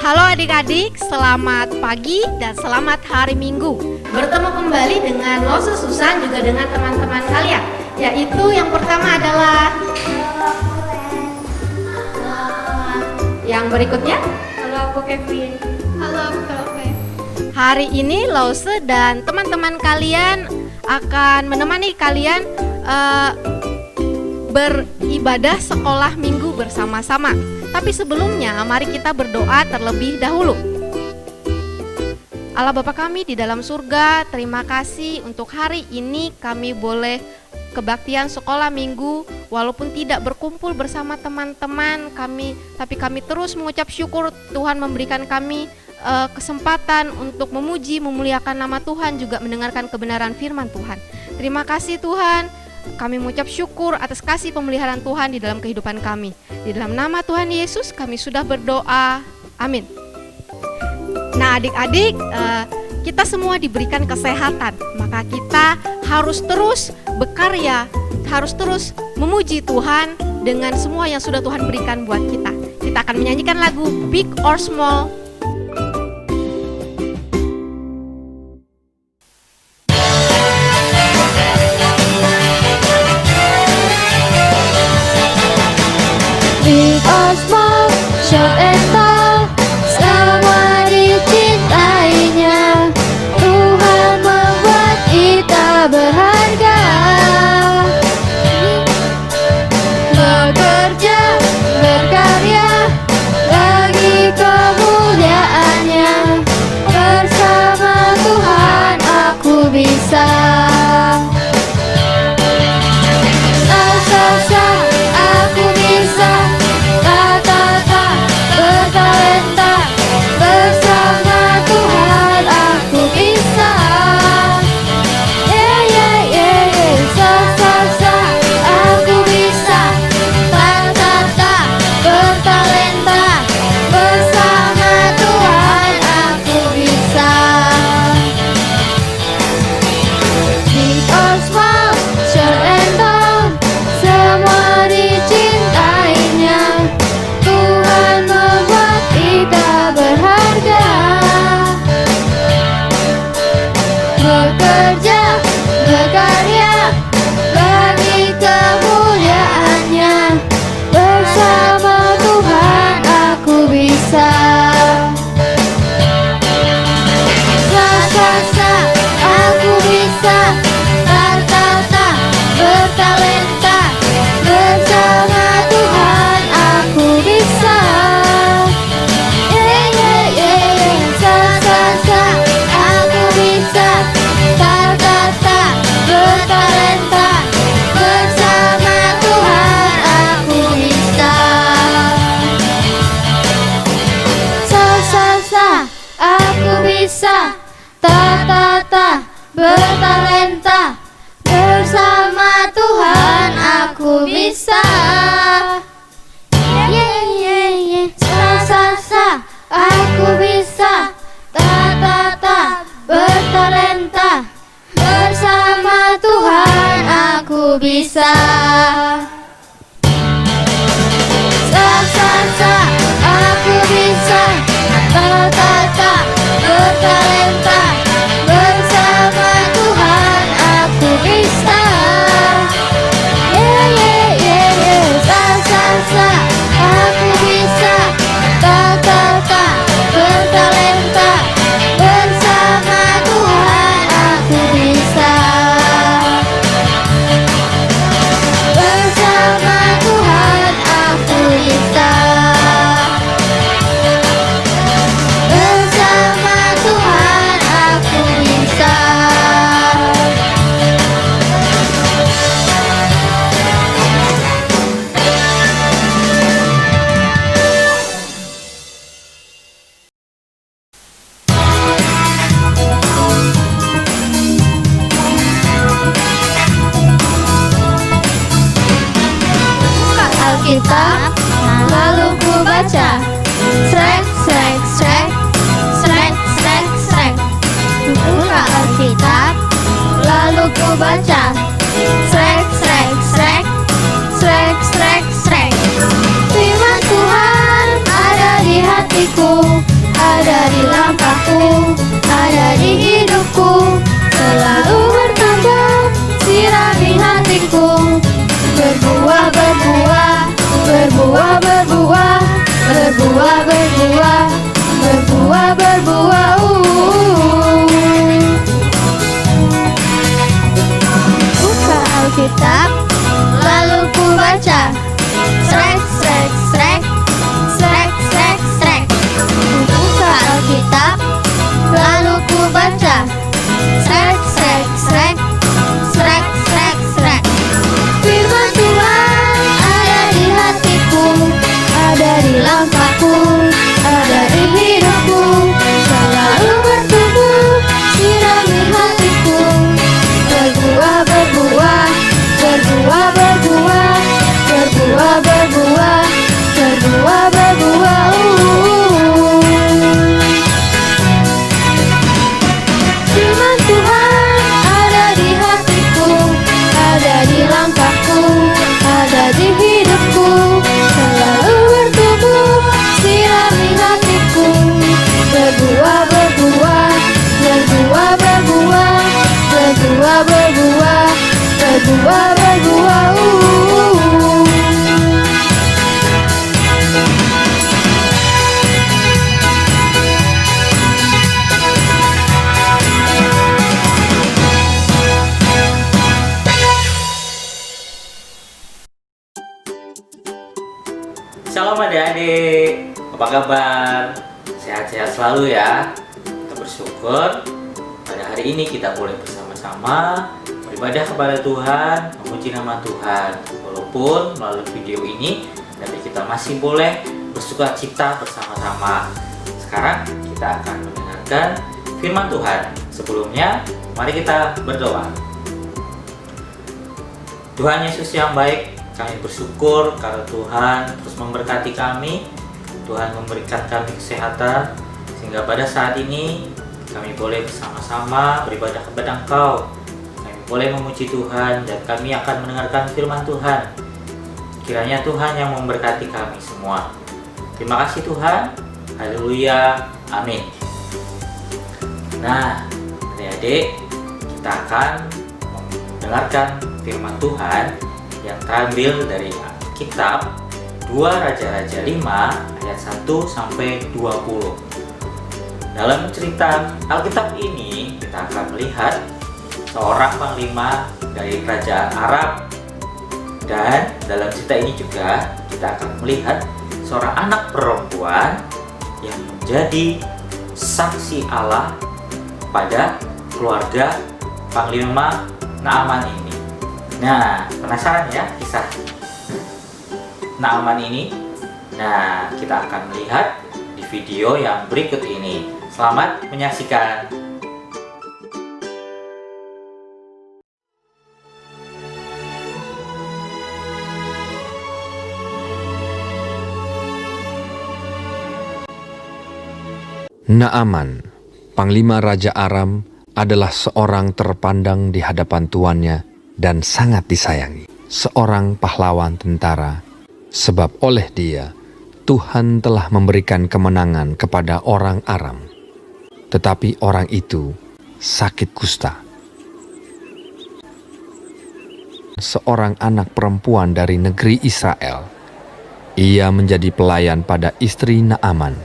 Halo adik-adik, selamat pagi dan selamat hari Minggu. Bertemu kembali dengan Lose Susan juga dengan teman-teman kalian. Yaitu yang pertama adalah yang berikutnya. Halo, aku Kevin. Halo, aku Kelvin. Hari ini Lose dan teman-teman kalian akan menemani kalian beribadah sekolah minggu bersama-sama. Tapi sebelumnya mari kita berdoa terlebih dahulu. Allah Bapa kami di dalam surga, terima kasih untuk hari ini kami boleh kebaktian sekolah minggu. Walaupun tidak berkumpul bersama teman-teman kami, tapi kami terus mengucap syukur Tuhan memberikan kami kesempatan untuk memuji, memuliakan nama Tuhan, juga mendengarkan kebenaran firman Tuhan. Terima kasih Tuhan. Kami mengucap syukur atas kasih pemeliharaan Tuhan di dalam kehidupan kami. Di dalam nama Tuhan Yesus kami sudah berdoa. Amin. Nah adik-adik, kita semua diberikan kesehatan. Maka kita harus terus berkarya, harus terus memuji Tuhan dengan semua yang sudah Tuhan berikan buat kita. Kita akan menyanyikan lagu Big or Small. Big or small, short and tall, semua dicintainya. Tuhan membuat kita berharga. Bekerja, berkarya, bagi kemuliaannya. Bersama Tuhan aku bisa. Aku bisa. Bertalenta, bersama Tuhan aku bisa. Aku bisa. Bertalenta, bersama Tuhan aku bisa. Big or small, short and tall, semua dicintainya. Tuhan membuat kita berharga. Bekerja, berkarya, bagi kemuliaannya. Bersama Tuhan aku bisa. Aku bisa. Bertalenta, bersama Tuhan aku bisa. Aku bisa. Bertalenta, bersama Tuhan aku bisa. Aku bisa. Bertalenta, bersama Tuhan aku bisa. Aku bisa. Bertalenta, bersama Tuhan aku bisa. Aku bisa. Bertalenta, bersama Tuhan aku bisa. Aku bisa. Bertalenta, bersama Tuhan aku bisa. Bersama Tuhan aku bisa. Bersama Tuhan aku bisa. Buka Alkitab, lalu ku baca. Srek. Buka Alkitab, lalu ku baca. Srek. Firman Tuhan ada di hatiku. Alkitab, lalu ku baca. Srek, srek, srek, srek, srek, srek. Ku buka Alkitab, lalu ku baca. Srek, srek, srek, srek, srek, srek. Firman Tuhan ada di hatiku, ada di langkahku, ada di hidupku, selalu bertumbuh, sirami hatiku. Berbuah, berbuah, berbuah, berbuah, berbuah, berbuah, berbuah, berbuah. Firman Tuhan ada di hatiku, ada di langkahku, ada di hidupku, selalu bertumbuh, sirami hatiku. Berbuah, berbuah, berbuah, berbuah, berbuah, berbuah, berbuah, berbuah. Shalom adik-adik, apa kabar? Sehat-sehat selalu ya. Kita bersyukur pada hari ini kita boleh bersama-sama beribadah kepada Tuhan, memuji nama Tuhan. Walaupun melalui video ini, tapi kita masih boleh bersukacita bersama-sama. Sekarang kita akan mendengarkan firman Tuhan. Sebelumnya, mari kita berdoa. Tuhan Yesus yang baik, kami bersyukur karena Tuhan terus memberkati kami. Tuhan memberikan kami kesehatan sehingga pada saat ini kami boleh bersama-sama beribadah kepada Engkau. Kami boleh memuji Tuhan dan kami akan mendengarkan firman Tuhan. Kiranya Tuhan yang memberkati kami semua. Terima kasih Tuhan. Haleluya. Amin. Nah, adik-adik, kita akan mendengarkan firman Tuhan yang terambil dari kitab 2 Raja-Raja 5 ayat 1 sampai 20. Dalam cerita Alkitab ini kita akan melihat seorang panglima dari kerajaan Aram, dan dalam cerita ini juga kita akan melihat seorang anak perempuan yang menjadi saksi Allah pada keluarga panglima Naaman ini. Nah, penasaran ya kisah Naaman ini? Nah, kita akan melihat di video yang berikut ini. Selamat menyaksikan. Naaman, panglima Raja Aram, adalah seorang terpandang di hadapan tuannya dan sangat disayangi. Seorang pahlawan tentara, sebab oleh dia Tuhan telah memberikan kemenangan kepada orang Aram. Tetapi orang itu sakit kusta. Seorang anak perempuan dari negeri Israel, ia menjadi pelayan pada istri Naaman.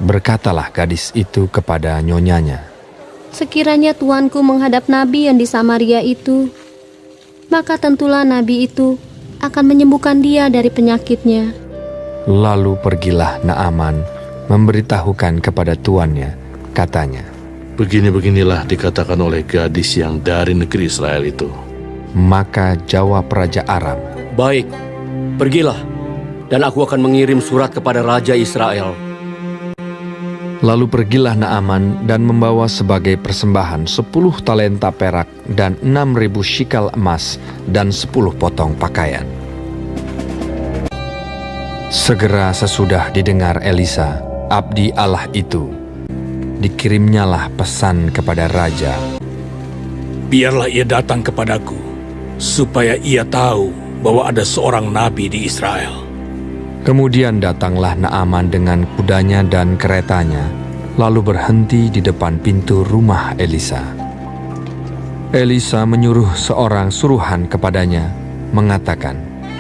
Berkatalah gadis itu kepada nyonyanya, "Sekiranya tuanku menghadap nabi yang di Samaria itu, maka tentulah nabi itu akan menyembuhkan dia dari penyakitnya." Lalu pergilah Naaman memberitahukan kepada tuannya, katanya, "Begini-beginilah dikatakan oleh gadis yang dari negeri Israel itu." Maka jawab Raja Aram, "Baik, pergilah, dan aku akan mengirim surat kepada Raja Israel." Lalu pergilah Naaman dan membawa sebagai persembahan 10 talenta perak dan 6.000 shikal emas dan 10 potong pakaian. Segera sesudah didengar Elisa, abdi Allah itu, dikirimnyalah pesan kepada raja, "Biarlah ia datang kepadaku, supaya ia tahu bahwa ada seorang nabi di Israel." Kemudian datanglah Naaman dengan kudanya dan keretanya, lalu berhenti di depan pintu rumah Elisa. Elisa menyuruh seorang suruhan kepadanya, mengatakan,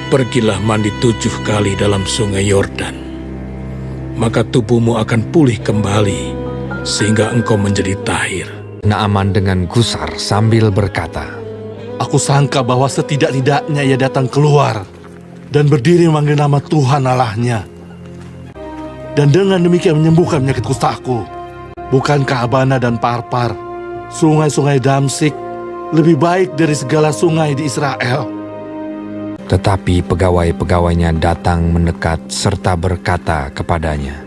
"Pergilah mandi 7 kali dalam sungai Yordan, maka tubuhmu akan pulih kembali, sehingga engkau menjadi tahir." Naaman dengan gusar sambil berkata, Aku sangka bahwa setidak-tidaknya ia datang keluar dan berdiri memanggil nama Tuhan Allahnya. Dan dengan demikian menyembuhkan penyakit kustaku. Bukankah Abana dan Parpar, sungai-sungai Damsik, lebih baik dari segala sungai di Israel? Tetapi pegawai-pegawainya datang mendekat serta berkata kepadanya,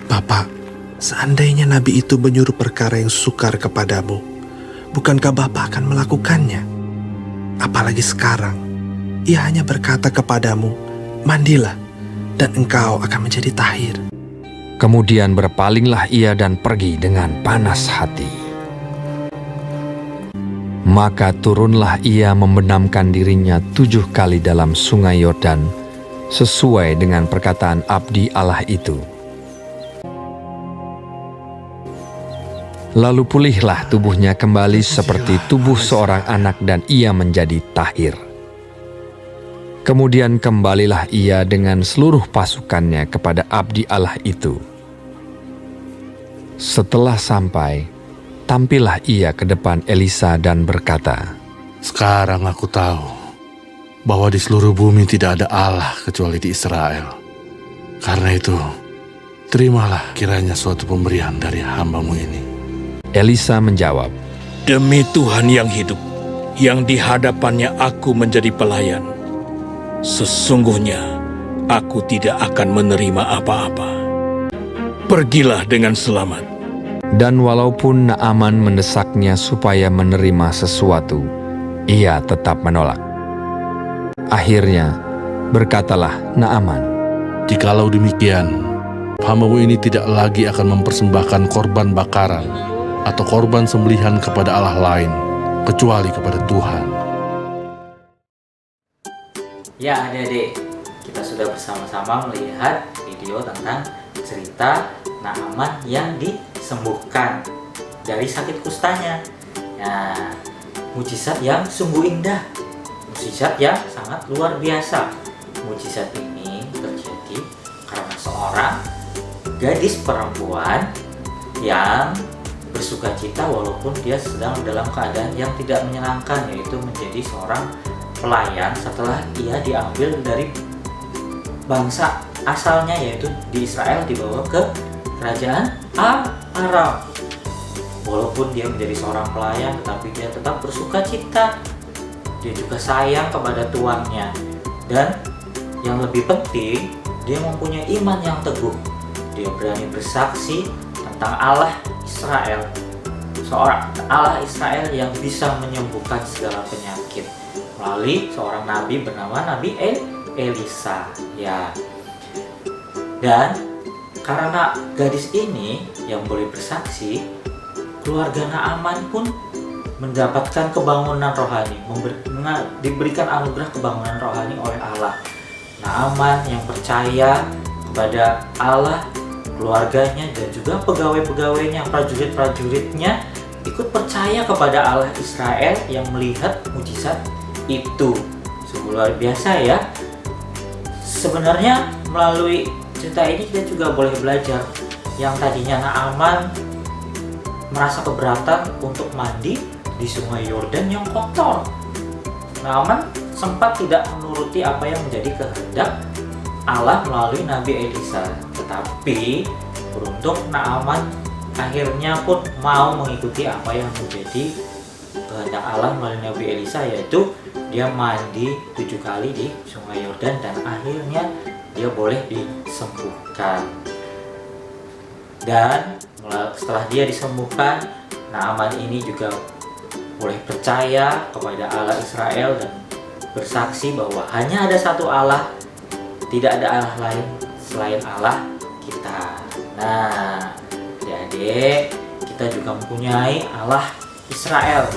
Bapak, seandainya nabi itu menyuruh perkara yang sukar kepadamu, bukankah Bapak akan melakukannya? Apalagi sekarang, ia hanya berkata kepadamu, mandilah, dan engkau akan menjadi tahir. Kemudian berpalinglah ia dan pergi dengan panas hati. Maka turunlah ia membenamkan dirinya 7 kali dalam sungai Yordan, sesuai dengan perkataan abdi Allah itu. Lalu pulihlah tubuhnya kembali seperti tubuh seorang anak dan ia menjadi tahir. Kemudian kembalilah ia dengan seluruh pasukannya kepada abdi Allah itu. Setelah sampai, tampillah ia ke depan Elisa dan berkata, Sekarang aku tahu bahwa di seluruh bumi tidak ada Allah kecuali di Israel. Karena itu, terimalah kiranya suatu pemberian dari hamba-Mu ini. Elisa menjawab, Demi Tuhan yang hidup, yang di hadapannya aku menjadi pelayan, sesungguhnya aku tidak akan menerima apa-apa. Pergilah dengan selamat. dan walaupun Naaman mendesaknya supaya menerima sesuatu, ia tetap menolak. Akhirnya, berkatalah Naaman, Jikalau demikian, hamba-Mu ini tidak lagi akan mempersembahkan korban bakaran atau korban sembelihan kepada Allah lain, kecuali kepada Tuhan. Ya adik-adik, kita sudah bersama-sama melihat video tentang cerita Naaman yang disembuhkan dari sakit kustanya. Nah, mujizat yang sungguh indah, mujizat yang sangat luar biasa. Mujizat ini terjadi karena seorang gadis perempuan yang bersuka cita walaupun dia sedang dalam keadaan yang tidak menyenangkan, yaitu menjadi seorang pelayan setelah ia diambil dari bangsa asalnya, yaitu di Israel, dibawa ke kerajaan Aram. Walaupun dia menjadi seorang pelayan, tetapi dia tetap bersuka cita. Dia juga sayang kepada tuannya, dan yang lebih penting, dia mempunyai iman yang teguh. Dia berani bersaksi tentang Allah Israel, seorang Allah Israel yang bisa menyembuhkan segala penyakit melalui seorang nabi bernama Nabi Elisa. Ya. Dan karena gadis ini yang boleh bersaksi, keluarga Naaman pun mendapatkan kebangunan rohani, diberikan anugerah kebangunan rohani oleh Allah. Naaman yang percaya kepada Allah, keluarganya dan juga pegawai-pegawainya, prajurit-prajuritnya ikut percaya kepada Allah Israel yang melihat mujizat itu. Sungguh luar biasa ya. Sebenarnya melalui cerita ini kita juga boleh belajar yang tadinya Naaman merasa keberatan untuk mandi di sungai Yordan yang kotor. Naaman sempat tidak menuruti apa yang menjadi kehendak Allah melalui Nabi Elisa. Tetapi beruntung Naaman akhirnya pun mau mengikuti apa yang menjadi kehendak Allah melalui Nabi Elisa, yaitu dia mandi 7 kali di sungai Yordan dan akhirnya dia boleh disembuhkan. Dan setelah dia disembuhkan, Naaman ini juga boleh percaya kepada Allah Israel dan bersaksi bahwa hanya ada satu Allah, tidak ada Allah lain selain Allah kita. Nah, adik-adik, kita juga mempunyai Allah Israel.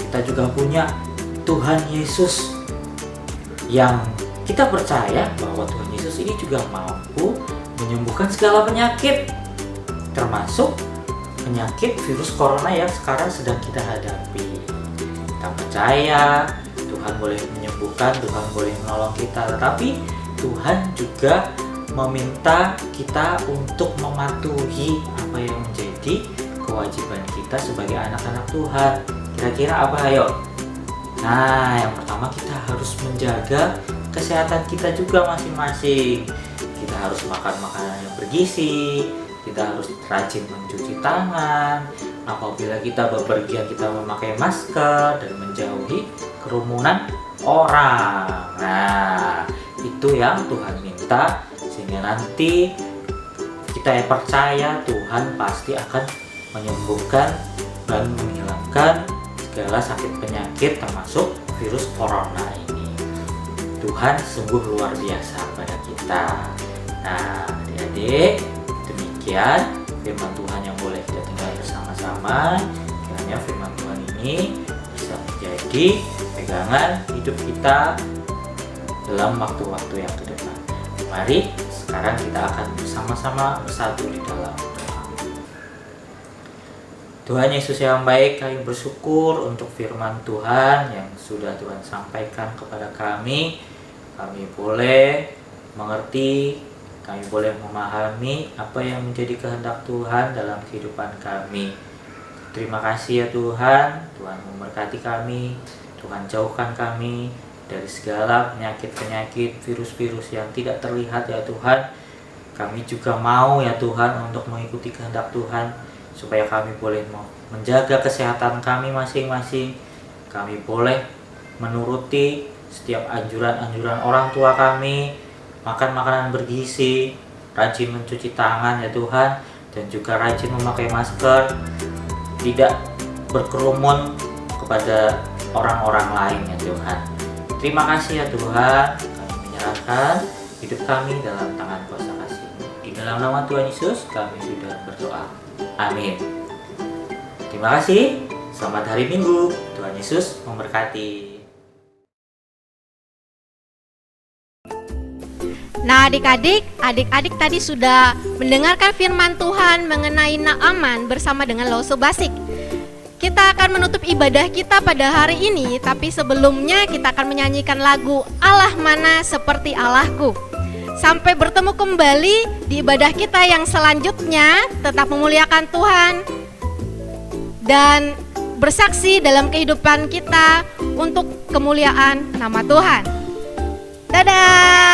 Kita juga punya Tuhan Yesus yang kita percaya bahwa Tuhan Yesus ini juga mampu menyembuhkan segala penyakit, termasuk penyakit virus corona yang sekarang sedang kita hadapi. Kita percaya Tuhan boleh menyembuhkan, Tuhan boleh menolong kita, tetapi Tuhan juga meminta kita untuk mematuhi apa yang menjadi kewajiban kita sebagai anak-anak Tuhan. Kira-kira apa, ayo? Nah, yang pertama kita harus menjaga kesehatan kita juga masing-masing. Kita harus makan makanan yang bergizi, kita harus rajin mencuci tangan. Apabila kita bepergian, kita memakai masker dan menjauhi kerumunan orang. Nah, itu yang Tuhan minta, sehingga nanti kita percaya Tuhan pasti akan menyembuhkan dan menghilangkan segala sakit penyakit termasuk virus corona ini. Tuhan sungguh luar biasa pada kita. Nah, adik-adik, demikian firman Tuhan yang boleh kita dengar bersama-sama. Kiranya firman Tuhan ini bisa menjadi pegangan hidup kita dalam waktu-waktu yang ke depan. Mari sekarang kita akan bersama-sama bersatu di dalam doa. Tuhan Yesus yang baik, kami bersyukur untuk firman Tuhan yang sudah Tuhan sampaikan kepada kami. Kami boleh mengerti, kami boleh memahami apa yang menjadi kehendak Tuhan dalam kehidupan kami. Terima kasih ya Tuhan, Tuhan memberkati kami, Tuhan jauhkan kami dari segala penyakit-penyakit, virus-virus yang tidak terlihat ya Tuhan. Kami juga mau ya Tuhan untuk mengikuti kehendak Tuhan, supaya kami boleh menjaga kesehatan kami masing-masing. Kami boleh menuruti setiap anjuran-anjuran orang tua kami, makan makanan bergizi, rajin mencuci tangan ya Tuhan, dan juga rajin memakai masker, tidak berkerumun kepada orang-orang lain ya Tuhan. Terima kasih ya Tuhan, kami menyerahkan hidup kami dalam tangan kuasa kasih-Mu. Di dalam nama Tuhan Yesus kami sudah berdoa. Amin. Terima kasih, selamat hari Minggu. Tuhan Yesus memberkati. Nah adik-adik tadi sudah mendengarkan firman Tuhan mengenai Naaman bersama dengan Lause Basik. Kita akan menutup ibadah kita pada hari ini, tapi sebelumnya kita akan menyanyikan lagu Allah Mana Seperti Allahku. Sampai bertemu kembali di ibadah kita yang selanjutnya. Tetap memuliakan Tuhan dan bersaksi dalam kehidupan kita untuk kemuliaan nama Tuhan. Dadah.